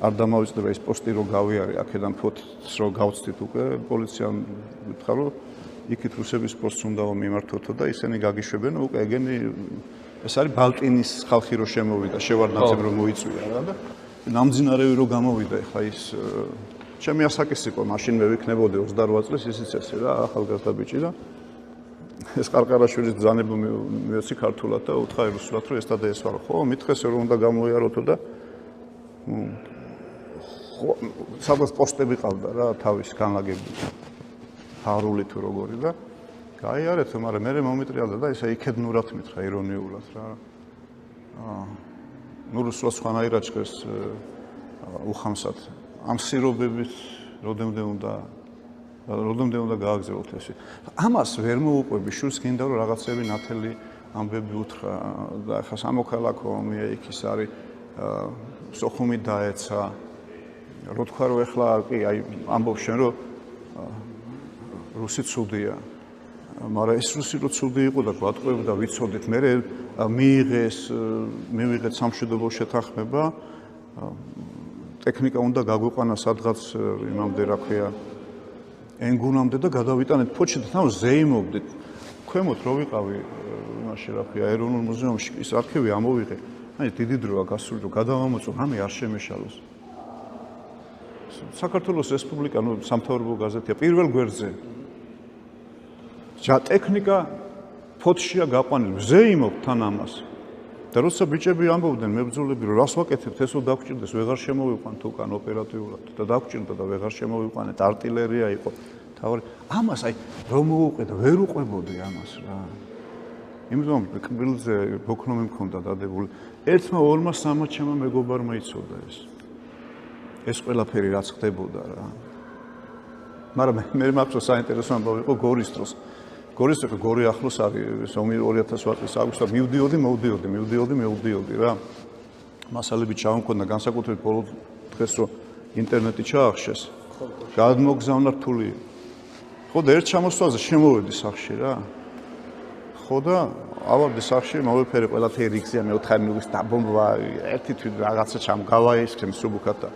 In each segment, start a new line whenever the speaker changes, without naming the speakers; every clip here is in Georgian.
არ დამავიწყდება ის პოსტი რო გავიარე აქედან ფოტოს რო გავცდით უკვე პოლიციამ ვიტყა რომ იქით რუსების პოსტს უნდა მიმართოთო და ისინი გაგიშვებენ უკვე ეგენი ეს არის ბალტინის ხალხი რო შემოვიდა შევარდნაძემ რო მოიწვია რა და ნამძინარევი რო გამოვიდა ეხლა ის ჩემი ასაკის იყო მაშინ მე ვიქნებოდი 28 წლის ისიც ესე რა ახალგაზრდა ბიჭი და ეს ყარყარაშვილის ბრძანება მიოცი ქართულად და უთხრა რუსულად რომ ეს და ეს ვარ ხო მითხეს რომ უნდა გამოიაროთო და სადაც პოსტები ყავდა რა თავის განლაგებული ფარული თუ როგორი და გაიარეთ მაგრამ მე მომიტრიალდა და ესე იქედნურად მითხრა ირონიულად რა ნუ რუსულად სხვანაირად ჭრეს უხამსად ამ სირობების როდემდე უნდა გააგზავნოთ ესე ამას ვერ მოუყვები შურს გინდა რომ რაღაცები ნათელი ამბები უთხრა და ახლა სამოქალაქო ომია იქ ის არის სოხუმი დაეცა რო თქვა რომ ახლა კი აი ამბობ შენ რომ რუსი ცუდია მაგრამ ეს რუსი რო ცუდი იყო და გვატყუებდა და ვიცოდით მე მივიღეთ სამშვიდობო შეთანხმება ტექნიკა უნდა გაგვიყვანა სადღაც იმამდე რა ქვია ენგუნამდე და გადავიტანეთ ფოჩი და თან ზეიმობდით ქვემოთ რო ვიყავი იმაში რა ქვია ეროვნულ მუზეუმში ის არქივი ამოვიღე აი დიდი დროა გასული რომ გადავამოწო რამე არ შემეშალოს საქართველოს რესპუბლიკა ნუ სამთავრობო გაზეთია პირველ გვერდზე ტექნიკა ფოთშია გაყვანილი ზეიმობ თან ამას და როცა ბიჭები ამბობდნენ მებრძოლები რომ რას ვაკეთებთ ესო დაგჭირდეს ვეღარ შემოვიყვანთ უკან ოპერატიულად და დაგჭირდა და ვეღარ შემოვიყვანეთ არტილერია იყო თავი ამას აი რომ მოუყვე და ვერ უყვებოდი ამას რა იმიტომ კბილზე ბოქნომი მქონდა დადებული ერთმა ორმა სამმა ჩემმა მეგობარმა იცოდა ეს ყველაფერი რაც ხდებოდა რა მაგრამ მე მახსოვს საინტერესო ამბავი იყო გორის დროს გორი ახლოს არის 2000 წლის აგვისტო მივდიოდი რა მასალები ჩავმქონდა განსაკუთრებით ბოლო დღეს რომ ინტერნეტი ჩაახშეს გადმოგზავნა რთული ხო და ერთ ჩამოსვლაზე შემოვედი სახში რა ხო და ავარდი სახში მოვიფერე ყველაფერი იქზია მე 4 მილს დაბომბვა ერთი თვით რაღაცა ჩამგავაისქრე მსუბუქად და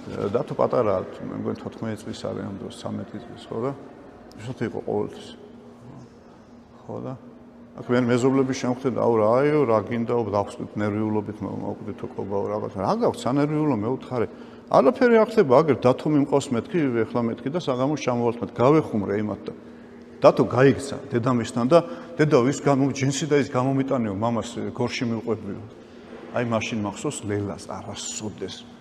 დათო პატარა მე მგონი 14 წლის არის ამ დროს 13 წლის ხო და ისეთი იყო ყოველთვის ხო და აქ მე მეზობლები შემხვდები აუ რა აიო რა გინდაო დავხსნით ნერვიულობით მოვკვდითო კობაო რაღაცა რა გაქვს სანერვიულო მე უთხარე არაფერი არ ხდება აგერ დათო მიმყავს მეთქი ეხლა მეთქი და საღამოს ჩამოვალთ მე გავეხუმრე იმათ და დათო გაიქცა დედამისთან და დედა ის ჯინსი და ის გამომიტანეო მამას გორში მივყვებიო აი მაშინ მახსოვს ლელას არასოდეს